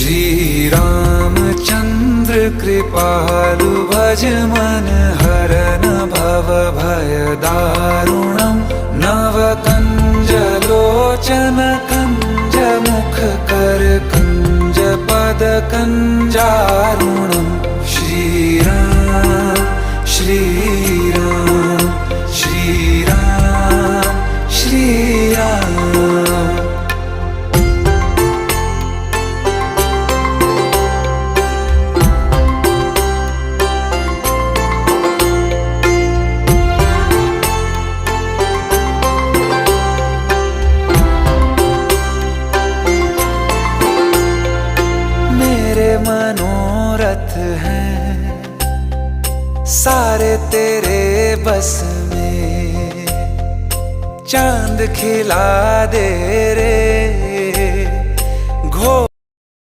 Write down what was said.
श्री रामचंद्र कृपालु भज मन हरन भव भय दारुणम नव कंज लोचन कंज मुख कर कंज पद कंजारुणम श्री राम श्री राम श्री राम श्री राम। मेरे मनोरथ हैं सारे तेरे बस में, चांद खिला दे रे घो